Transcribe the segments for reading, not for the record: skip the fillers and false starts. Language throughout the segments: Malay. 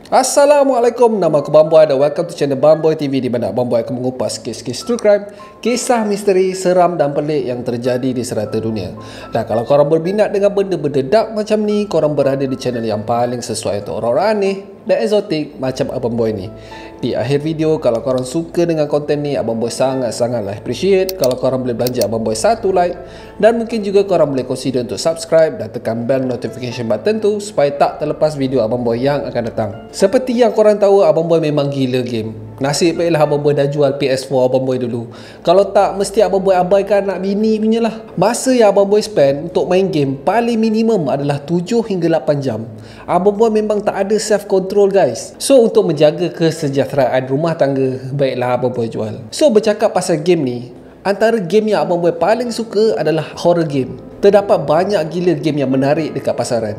Assalamualaikum, nama aku Bamboy dan welcome to channel Bamboy TV di mana Bamboy akan mengupas kes-kes true crime, kisah misteri, seram dan pelik yang terjadi di serata dunia. Dan kalau korang berminat dengan benda-benda dark macam ni, korang berada di channel yang paling sesuai untuk orang-orang aneh dan eksotik macam Abang Boy ni. Di akhir video, kalau korang suka dengan konten ni, Abang Boy sangat-sangatlah appreciate kalau korang boleh belanja Abang Boy satu like, dan mungkin juga korang boleh consider untuk subscribe dan tekan bell notification button tu supaya tak terlepas video Abang Boy yang akan datang. Seperti yang korang tahu, Abang Boy memang gila game. Nasib baiklah Abang Boy dah jual PS4 Abang Boy dulu. Kalau tak, mesti Abang Boy abaikan anak bini punya lah. Masa yang Abang Boy spend untuk main game paling minimum adalah 7 hingga 8 jam. Abang Boy memang tak ada self control guys. So untuk menjaga kesejahteraan rumah tangga, baiklah Abang Boy jual. So bercakap pasal game ni, antara game yang Abang Boy paling suka adalah horror game. Terdapat banyak gila game yang menarik dekat pasaran.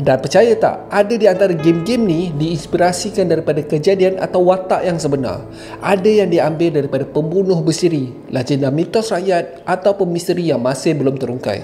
Dan percaya tak, ada di antara game-game ni diinspirasikan daripada kejadian atau watak yang sebenar. Ada yang diambil daripada pembunuh bersiri, legenda mitos rakyat ataupun misteri yang masih belum terungkai.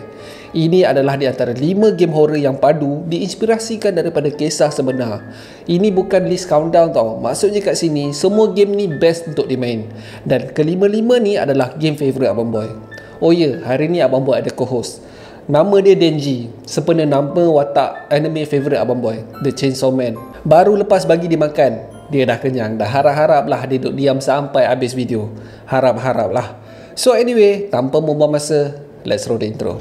Ini adalah di antara 5 game horror yang padu diinspirasikan daripada kisah sebenar. Ini bukan list countdown tau. Maksudnya kat sini, semua game ni best untuk dimain. Dan kelima-lima ni adalah game favourite Abang Boy. Oh ya, hari ni Abang Boy ada co-host. Nama dia Denji, sepenuh nama watak anime favourite Abang Boy, The Chainsaw Man. Baru lepas bagi dia makan, dia dah kenyang. Dah harap-haraplah dia duduk diam sampai habis video. Harap-haraplah. So anyway, tanpa membuang masa, let's roll the intro.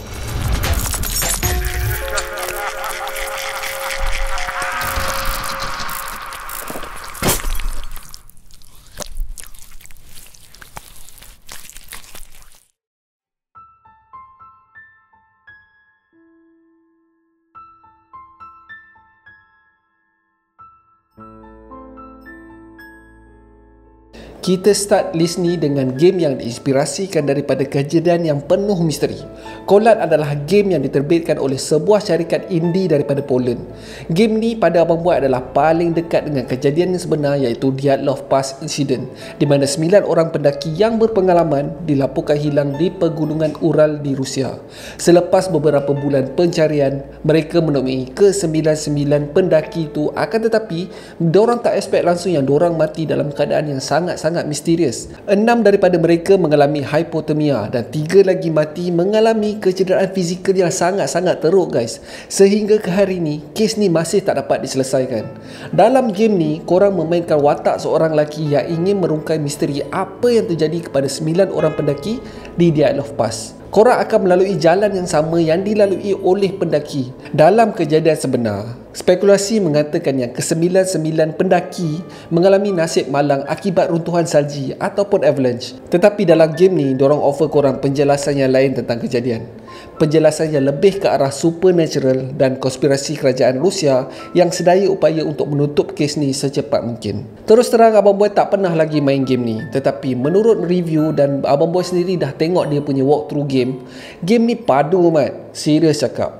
Kita start list ni dengan game yang diinspirasikan daripada kejadian yang penuh misteri. Kolat adalah game yang diterbitkan oleh sebuah syarikat indie daripada Poland. Game ni pada Abang Boy adalah paling dekat dengan kejadian yang sebenar, iaitu Dyatlov Pass Incident, di mana 9 orang pendaki yang berpengalaman dilaporkan hilang di pegunungan Ural di Rusia. Selepas beberapa bulan pencarian, mereka menemui ke-99 pendaki itu, akan tetapi diorang tak expect langsung yang diorang mati dalam keadaan yang sangat misterius. 6 daripada mereka mengalami hipotermia dan 3 lagi mati mengalami kecederaan fizikal yang sangat teruk guys. Sehingga ke hari ni, kes ni masih tak dapat diselesaikan. Dalam game ni, korang memainkan watak seorang lelaki yang ingin merungkai misteri apa yang terjadi kepada 9 orang pendaki di Dyatlov Pass. Korang akan melalui jalan yang sama yang dilalui oleh pendaki dalam kejadian sebenar. Spekulasi mengatakan yang ke-99 pendaki mengalami nasib malang akibat runtuhan salji ataupun avalanche. Tetapi dalam game ni, diorang offer korang penjelasan yang lain tentang kejadian. Penjelasan yang lebih ke arah supernatural dan konspirasi kerajaan Rusia yang sedaya upaya untuk menutup kes ni secepat mungkin. Terus terang, Abang Boy tak pernah lagi main game ni. Tetapi menurut review dan Abang Boy sendiri dah tengok dia punya walkthrough game, game ni padu mat. Serius cakap.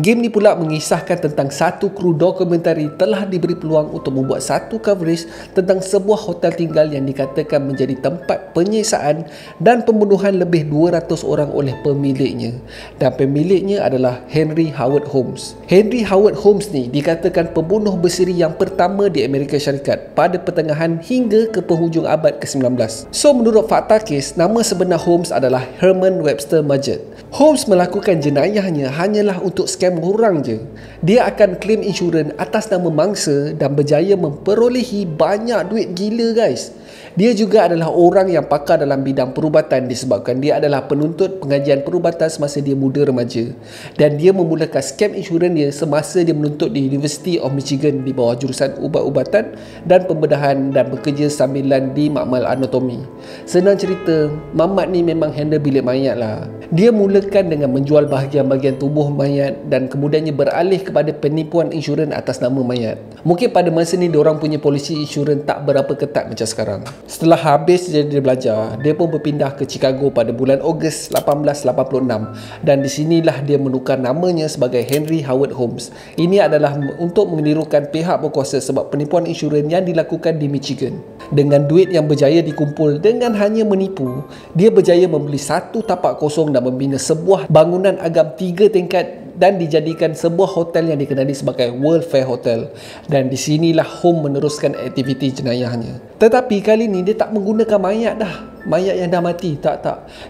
Game ni pula mengisahkan tentang satu kru dokumentari telah diberi peluang untuk membuat satu coverage tentang sebuah hotel tinggal yang dikatakan menjadi tempat penyiksaan dan pembunuhan lebih 200 orang oleh pemiliknya. Dan pemiliknya adalah Henry Howard Holmes. Henry Howard Holmes ni dikatakan pembunuh berseri yang pertama di Amerika Syarikat pada pertengahan hingga ke penghujung abad ke-19. So menurut fakta kes, nama sebenar Holmes adalah Herman Webster Mudgett. Holmes melakukan jenayahnya hanyalah untuk scam orang je. Dia akan claim insurans atas nama mangsa dan berjaya memperolehi banyak duit gila guys. Dia juga adalah orang yang pakar dalam bidang perubatan disebabkan dia adalah penuntut pengajian perubatan semasa dia muda remaja. Dan dia memulakan scam insurans dia semasa dia menuntut di University of Michigan di bawah jurusan ubat-ubatan dan pembedahan dan bekerja sambilan di makmal anatomi. Senang cerita, Mamat ni memang handle bilik mayat lah. Dia mulakan dengan menjual bahagian-bahagian tubuh mayat dan kemudiannya beralih kepada penipuan insurans atas nama mayat. Mungkin pada masa ni diorang punya polisi insurans tak berapa ketat macam sekarang. Setelah habis dia belajar, dia pun berpindah ke Chicago pada bulan Ogos 1886 dan di sinilah dia menukar namanya sebagai Henry Howard Holmes. Ini adalah untuk menirukan pihak berkuasa sebab penipuan insurans yang dilakukan di Michigan. Dengan duit yang berjaya dikumpul dengan hanya menipu, dia berjaya membeli satu tapak kosong dan membina sebuah bangunan agam 3 tingkat dan dijadikan sebuah hotel yang dikenali sebagai World Fair Hotel, dan di sinilah Holmes meneruskan aktiviti jenayahnya. Tetapi kali ni dia tak menggunakan mayat dah, mayat yang dah mati, tak.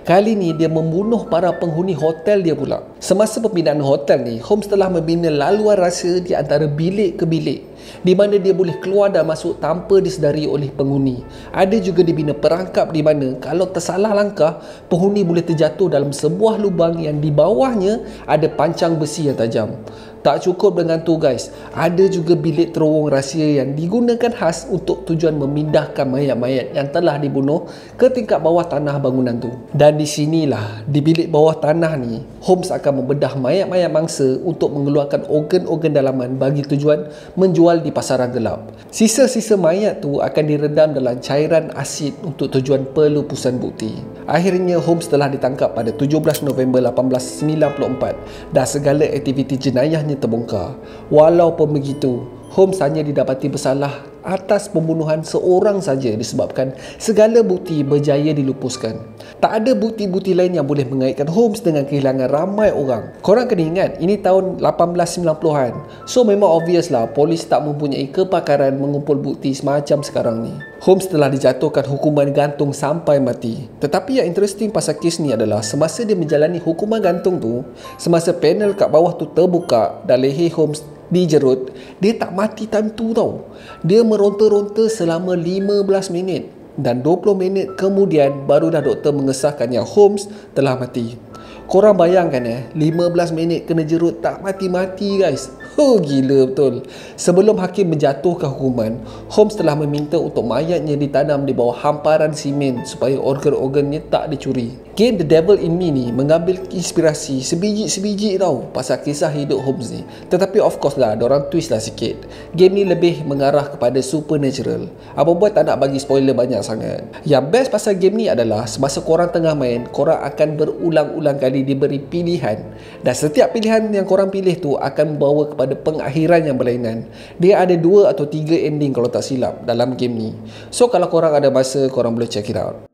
Kali ni dia membunuh para penghuni hotel dia pula. Semasa pembinaan hotel ni, Holmes telah membina laluan rahsia di antara bilik ke bilik, di mana dia boleh keluar dan masuk tanpa disedari oleh penghuni. Ada juga dibina perangkap di mana kalau tersalah langkah, penghuni boleh terjatuh dalam sebuah lubang yang di bawahnya ada pancang besi yang tajam. Tak cukup dengan tu guys, ada juga bilik terowong rahsia yang digunakan khas untuk tujuan memindahkan mayat-mayat yang telah dibunuh ke tingkat bawah tanah bangunan tu. Dan di sinilah, di bilik bawah tanah ni, Holmes akan membedah mayat-mayat mangsa untuk mengeluarkan organ-organ dalaman bagi tujuan menjual di pasaran gelap. Sisa-sisa mayat tu akan direndam dalam cairan asid untuk tujuan pelupusan bukti. Akhirnya Holmes telah ditangkap pada 17 November 1894 dan segala aktiviti jenayahnya terbongkar. Walaupun begitu, Holmes hanya didapati bersalah atas pembunuhan seorang saja disebabkan segala bukti berjaya dilupuskan. Tak ada bukti-bukti lain yang boleh mengaitkan Holmes dengan kehilangan ramai orang. Korang kena ingat, ini tahun 1890-an. So memang obvious lah, polis tak mempunyai kepakaran mengumpul bukti semacam sekarang ni. Holmes telah dijatuhkan hukuman gantung sampai mati. Tetapi yang interesting pasal kes ni adalah semasa dia menjalani hukuman gantung tu, semasa panel kat bawah tu terbuka dan leher Holmes dijerut, dia tak mati time tu tau. Dia meronta-ronta selama 15 minit dan 20 minit kemudian barulah doktor mengesahkan yang Holmes telah mati. Korang bayangkan 15 minit kena jerut tak mati-mati guys. Gila betul. Sebelum hakim menjatuhkan hukuman, Holmes telah meminta untuk mayatnya ditanam di bawah hamparan simen supaya organ-organnya tak dicuri. Game The Devil in Me ni mengambil inspirasi sebiji-sebiji tau pasal kisah hidup Holmes ni. Tetapi of course lah, dorang twist lah sikit. Game ni lebih mengarah kepada supernatural. Abang Boy tak nak bagi spoiler banyak sangat. Yang best pasal game ni adalah semasa korang tengah main, korang akan berulang-ulang kali diberi pilihan, dan setiap pilihan yang korang pilih tu akan membawa kepada pengakhiran yang berlainan. Dia ada 2 atau 3 ending kalau tak silap dalam game ni. So kalau korang ada masa, korang boleh check it out.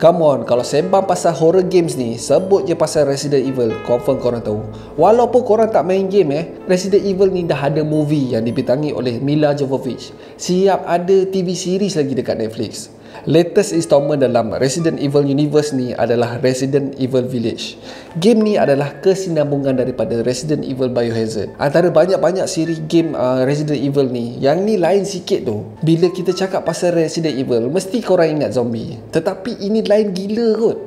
Come on, kalau sembang pasal horror games ni, sebut je pasal Resident Evil, confirm korang tahu. Walaupun korang tak main game Resident Evil ni dah ada movie yang dibintangi oleh Milla Jovovich. Siap ada TV series lagi dekat Netflix. Latest installment dalam Resident Evil Universe ni adalah Resident Evil Village. Game ni adalah kesinambungan daripada Resident Evil Biohazard. Antara banyak-banyak siri game Resident Evil ni, yang ni lain sikit tu. Bila kita cakap pasal Resident Evil, mesti korang ingat zombie. Tetapi ini lain gila kot.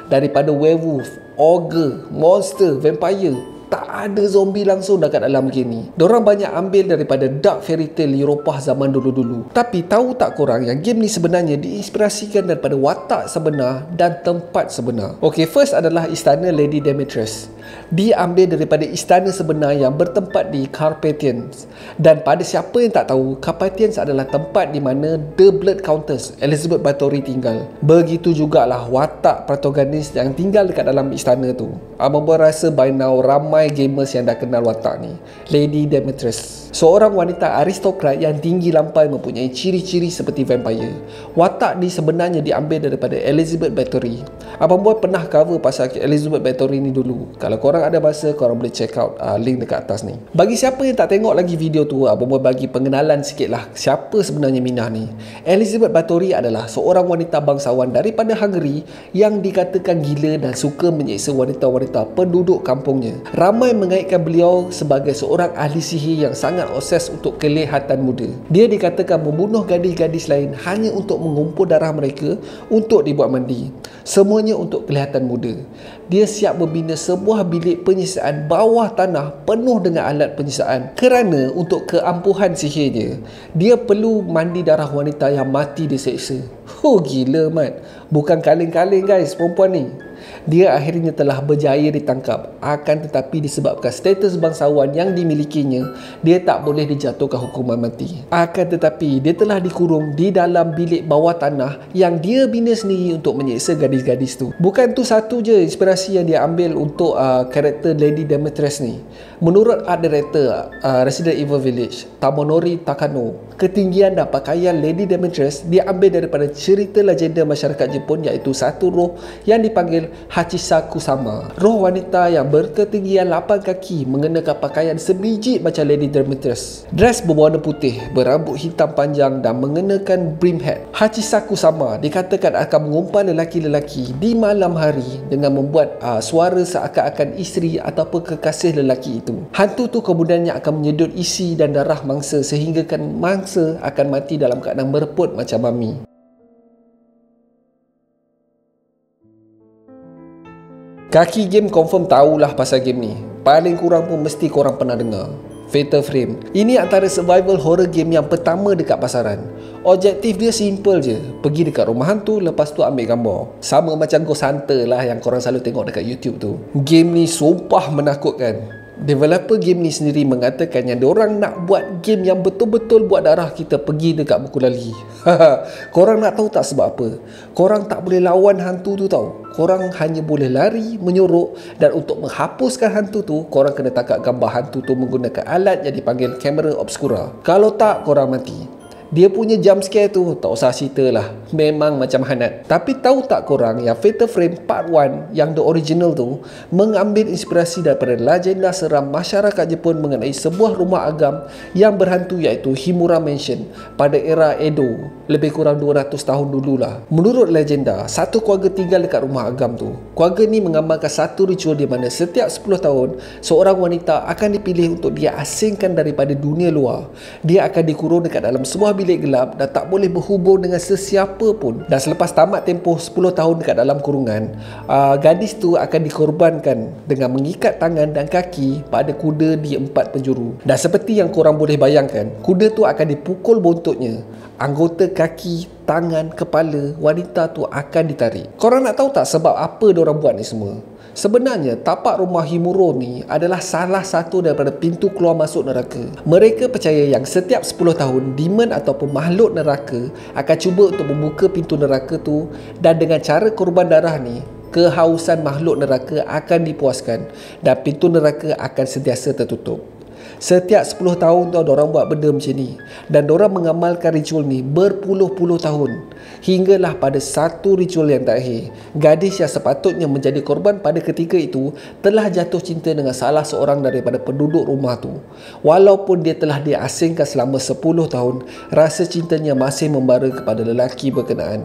Daripada werewolf, ogre, monster, vampire, tak ada zombie langsung dekat dalam game ni. Diorang banyak ambil daripada dark fairy tale Eropah zaman dulu-dulu. Tapi tahu tak korang yang game ni sebenarnya diinspirasikan daripada watak sebenar dan tempat sebenar. Okay, first adalah Istana Lady Demetrius. Diambil daripada istana sebenar yang bertempat di Carpathians. Dan pada siapa yang tak tahu, Carpathians adalah tempat di mana The Blood Countess Elizabeth Bathory tinggal. Begitu jugalah watak protagonis yang tinggal dekat dalam istana tu. Abang Boy rasa by now ramai gamers yang dah kenal watak ni. Lady Demetrius, seorang wanita aristokrat yang tinggi lampai, mempunyai ciri-ciri seperti vampire. Watak ni sebenarnya diambil daripada Elizabeth Bathory. Abang Boy pernah cover pasal Elizabeth Bathory ni dulu. Kalau korang ada masa, korang boleh check out link dekat atas ni. Bagi siapa yang tak tengok lagi video tu, Abang Boy bagi pengenalan sikit lah siapa sebenarnya Minah ni. Elizabeth Bathory adalah seorang wanita bangsawan daripada Hungary yang dikatakan gila dan suka menyeksa wanita-wanita penduduk kampungnya. Ramai mengaitkan beliau sebagai seorang ahli sihir yang sangat obses untuk kelihatan muda. Dia dikatakan membunuh gadis-gadis lain hanya untuk mengumpul darah mereka untuk dibuat mandi. Semuanya untuk kelihatan muda. Dia siap membina sebuah bilik penyiksaan bawah tanah penuh dengan alat penyiksaan kerana untuk keampuhan sihirnya, dia perlu mandi darah wanita yang mati diseksa. Gila mat. Bukan kaleng-kaleng guys perempuan ni. Dia akhirnya telah berjaya ditangkap. Akan tetapi disebabkan status bangsawan yang dimilikinya, dia tak boleh dijatuhkan hukuman mati. Akan tetapi dia telah dikurung di dalam bilik bawah tanah yang dia bina sendiri untuk menyeksa gadis-gadis tu. Bukan tu satu je inspirasi yang dia ambil untuk karakter Lady Demetrius ni. Menurut art director Resident Evil Village, Tamonori Takano, ketinggian dan pakaian Lady Demetrius diambil daripada cerita legenda masyarakat Jepun, iaitu satu roh yang dipanggil Hachisaku-sama. Roh wanita yang berketinggian 8 kaki mengenakan pakaian sebiji macam Lady Demetrius. Dress berwarna putih, berambut hitam panjang dan mengenakan brim hat. Hachisaku-sama dikatakan akan mengumpan lelaki-lelaki di malam hari dengan membuat suara seakan-akan isteri ataupun kekasih lelaki itu. Hantu tu kemudiannya akan menyedut isi dan darah mangsa sehingga mangsa akan mati dalam keadaan mereput macam mami. Kaki game confirm tahulah pasal game ni. Paling kurang pun mesti korang pernah dengar. Fatal Frame. Ini antara survival horror game yang pertama dekat pasaran. Objektif dia simple je. Pergi dekat rumah hantu, lepas tu ambil gambar. Sama macam Ghost Hunter lah yang korang selalu tengok dekat YouTube tu. Game ni sumpah menakutkan. Developer game ni sendiri mengatakan yang diorang nak buat game yang betul-betul buat darah kita pergi dekat buku lali. Korang nak tahu tak sebab apa? Korang tak boleh lawan hantu tu tau. Korang hanya boleh lari, menyorok, dan untuk menghapuskan hantu tu, korang kena tangkap gambar hantu tu menggunakan alat yang dipanggil kamera obscura. Kalau tak, korang mati. Dia punya jump scare tu tak usah cerita lah, memang macam hanat. Tapi tahu tak korang yang Fatal Frame Part 1 yang the original tu mengambil inspirasi daripada legenda seram masyarakat Jepun mengenai sebuah rumah agam yang berhantu, iaitu Himura Mansion pada era Edo, lebih kurang 200 tahun dululah. Menurut legenda, satu keluarga tinggal dekat rumah agam tu. Keluarga ni mengamalkan satu ritual di mana setiap 10 tahun seorang wanita akan dipilih untuk dia asingkan daripada dunia luar. Dia akan dikurung dekat dalam sebuah bilik gelap dan tak boleh berhubung dengan sesiapa pun. Dan selepas tamat tempoh 10 tahun dekat dalam kurungan, gadis tu akan dikorbankan dengan mengikat tangan dan kaki pada kuda di 4 penjuru. Dan seperti yang korang boleh bayangkan, kuda tu akan dipukul buntutnya. Anggota kaki, tangan, kepala wanita tu akan ditarik. Korang nak tahu tak sebab apa diorang buat ni semua? Sebenarnya tapak rumah Himuro ni adalah salah satu daripada pintu keluar masuk neraka. Mereka percaya yang setiap 10 tahun demon ataupun makhluk neraka akan cuba untuk membuka pintu neraka tu, dan dengan cara korban darah ni, kehausan makhluk neraka akan dipuaskan dan pintu neraka akan sentiasa tertutup. Setiap 10 tahun tu diorang buat benda macam ni, dan diorang mengamalkan ritual ni berpuluh-puluh tahun. Hinggalah pada satu ritual yang terakhir, gadis yang sepatutnya menjadi korban pada ketika itu telah jatuh cinta dengan salah seorang daripada penduduk rumah tu. Walaupun dia telah diasingkan selama 10 tahun, rasa cintanya masih membara kepada lelaki berkenaan.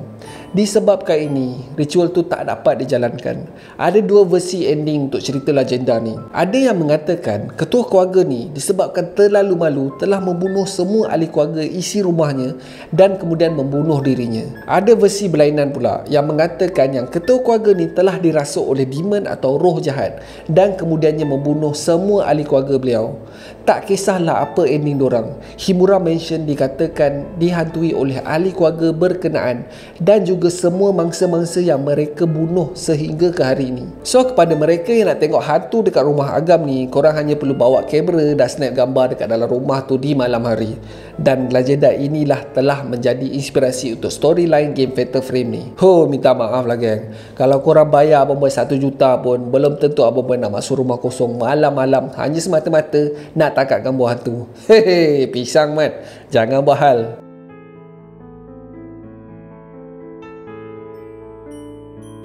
Disebabkan ini, ritual tu tak dapat dijalankan. Ada dua versi ending untuk cerita legenda ni. Ada yang mengatakan ketua keluarga ni disebabkan terlalu malu telah membunuh semua ahli keluarga isi rumahnya dan kemudian membunuh dirinya. Ada versi berlainan pula yang mengatakan yang ketua keluarga ni telah dirasuk oleh demon atau roh jahat dan kemudiannya membunuh semua ahli keluarga beliau. Tak kisahlah apa ending dorang, Himura Mansion dikatakan dihantui oleh ahli keluarga berkenaan dan juga semua mangsa-mangsa yang mereka bunuh sehingga ke hari ini. So kepada mereka yang nak tengok hantu dekat rumah agam ni, korang hanya perlu bawa kamera dan snap gambar dekat dalam rumah tu di malam hari. Dan legenda inilah telah menjadi inspirasi untuk storyline game Fatal Frame ni. Minta maaf lah geng, kalau korang bayar Abang Boy 1 juta pun belum tentu Abang Boy nak masuk rumah kosong malam-malam hanya semata-mata nak tangkap gambar hantu. Pisang mat, jangan bahal.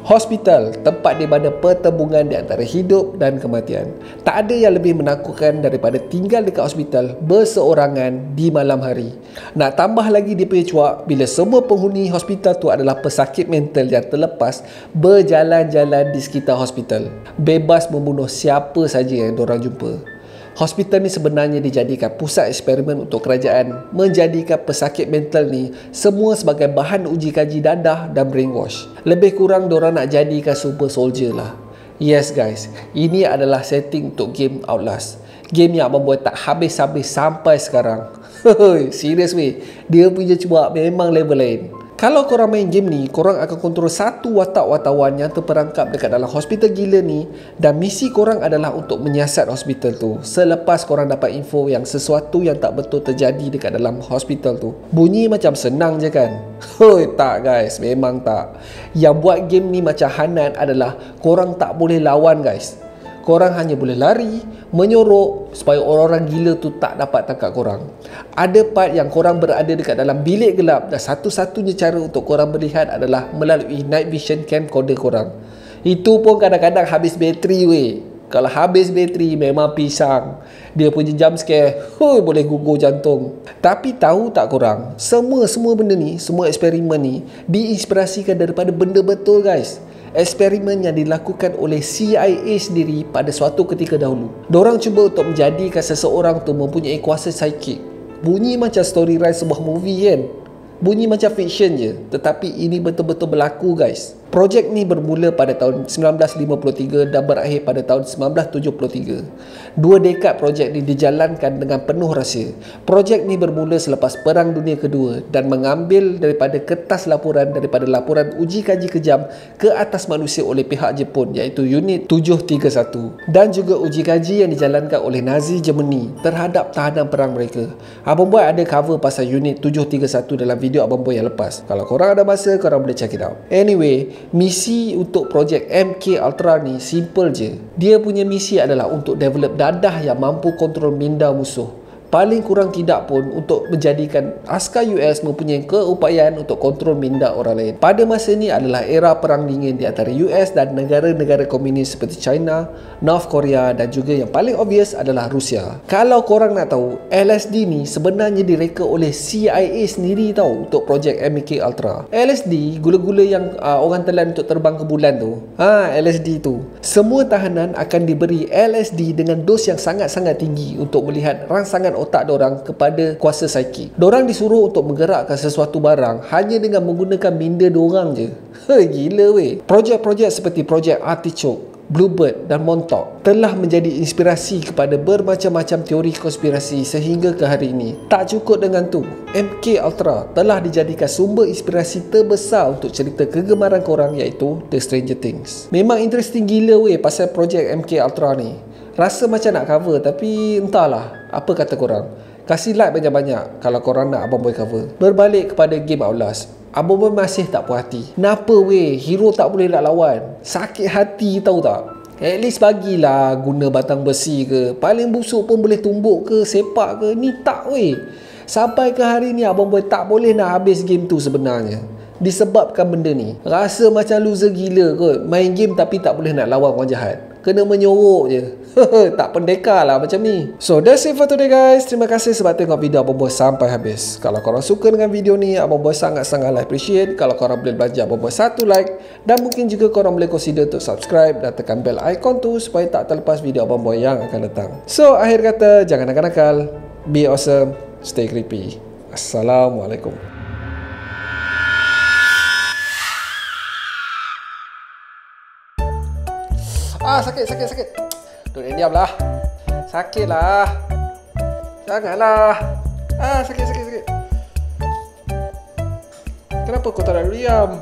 Hospital, tempat di mana pertembungan di antara hidup dan kematian. Tak ada yang lebih menakutkan daripada tinggal dekat hospital berseorangan di malam hari. Nak tambah lagi dia punya cuak bila semua penghuni hospital tu adalah pesakit mental yang terlepas berjalan-jalan di sekitar hospital, bebas membunuh siapa saja yang diorang jumpa. Hospital ni sebenarnya dijadikan pusat eksperimen untuk kerajaan, menjadikan pesakit mental ni semua sebagai bahan uji kaji dadah dan brainwash. Lebih kurang diorang nak jadikan super soldier lah. Yes guys, ini adalah setting untuk game Outlast. Game yang Abang Boy tak habis-habis sampai sekarang. Serius weh, dia punya cuak memang level lain. Kalau korang main game ni, korang akan kontrol satu watak wartawan yang terperangkap dekat dalam hospital gila ni, dan misi korang adalah untuk menyiasat hospital tu selepas korang dapat info yang sesuatu yang tak betul terjadi dekat dalam hospital tu. Bunyi macam senang je kan? Hoi, tak guys, memang tak. Yang buat game ni macam Hanan adalah korang tak boleh lawan guys. Korang hanya boleh lari, menyorok supaya orang-orang gila tu tak dapat tangkap korang. Ada part yang korang berada dekat dalam bilik gelap dan satu-satunya cara untuk korang melihat adalah melalui night vision camcorder korang. Itu pun kadang-kadang habis bateri weh. Kalau habis bateri memang pisang. Dia punya jump scare, boleh gugur jantung. Tapi tahu tak korang, semua benda ni, semua eksperimen ni diinspirasikan daripada benda betul guys. Eksperimen yang dilakukan oleh CIA sendiri pada suatu ketika dahulu. Diorang cuba untuk menjadikan seseorang tu mempunyai kuasa psikik. Bunyi macam storyline sebuah movie kan? Bunyi macam fiction je. Tetapi ini betul-betul berlaku guys. Projek ni bermula pada tahun 1953 dan berakhir pada tahun 1973. 2 dekad projek ni dijalankan dengan penuh rahsia. Projek ni bermula selepas Perang Dunia Kedua dan mengambil daripada kertas laporan daripada laporan uji kaji kejam ke atas manusia oleh pihak Jepun, iaitu Unit 731, dan juga uji kaji yang dijalankan oleh Nazi Germany terhadap tahanan perang mereka. Abang Boy ada cover pasal Unit 731 dalam video Abang Boy yang lepas. Kalau korang ada masa, korang boleh check it out. Anyway, misi untuk projek MK Ultra ni simple je. Dia punya misi adalah untuk develop dadah yang mampu kontrol minda musuh. Paling kurang tidak pun untuk menjadikan askar US mempunyai keupayaan untuk kontrol minda orang lain. Pada masa ni adalah era perang dingin di antara US dan negara-negara komunis seperti China, North Korea dan juga yang paling obvious adalah Rusia. Kalau korang nak tahu, LSD ni sebenarnya direka oleh CIA sendiri tahu untuk projek MK Ultra. LSD, gula-gula yang orang telan untuk terbang ke bulan tu. LSD tu. Semua tahanan akan diberi LSD dengan dos yang sangat-sangat tinggi untuk melihat rangsangan otak dorang kepada kuasa psikik. Dorang disuruh untuk menggerakkan sesuatu barang hanya dengan menggunakan minda dorang je. Gila weh. Projek-projek seperti projek Artichoke, Bluebird dan Montauk telah menjadi inspirasi kepada bermacam-macam teori konspirasi sehingga ke hari ini. Tak cukup dengan tu, MK Ultra telah dijadikan sumber inspirasi terbesar untuk cerita kegemaran korang, iaitu The Stranger Things. Memang interesting gila weh pasal projek MK Ultra ni. Rasa macam nak cover tapi entahlah. Apa kata korang? Kasih like banyak-banyak kalau korang nak Abang Boy cover. Berbalik kepada game Outlast, Abang Boy masih tak puas hati. Kenapa weh? Hero tak boleh nak lawan. Sakit hati tahu tak? At least bagilah guna batang besi ke. Paling busuk pun boleh tumbuk ke, sepak ke. Ni tak weh. Sampai ke hari ni Abang Boy tak boleh nak habis game tu sebenarnya. Disebabkan benda ni. Rasa macam loser gila kot. Main game tapi tak boleh nak lawan orang jahat. Kena menyorok je. Tak pendekar lah macam ni. So that's it for today guys. Terima kasih sebab tengok video Abang Boy sampai habis. Kalau korang suka dengan video ni, Abang Boy sangat-sangat appreciate kalau korang boleh belanja Abang Boy satu like. Dan mungkin juga korang boleh consider untuk subscribe dan tekan bell icon tu supaya tak terlepas video Abang Boy yang akan datang. So akhir kata, jangan nakal-nakal, be awesome, stay creepy. Assalamualaikum. Sakit. Duduk diam lah. Sakit lah. Janganlah. Sakit. Kenapa kau tak nak diam?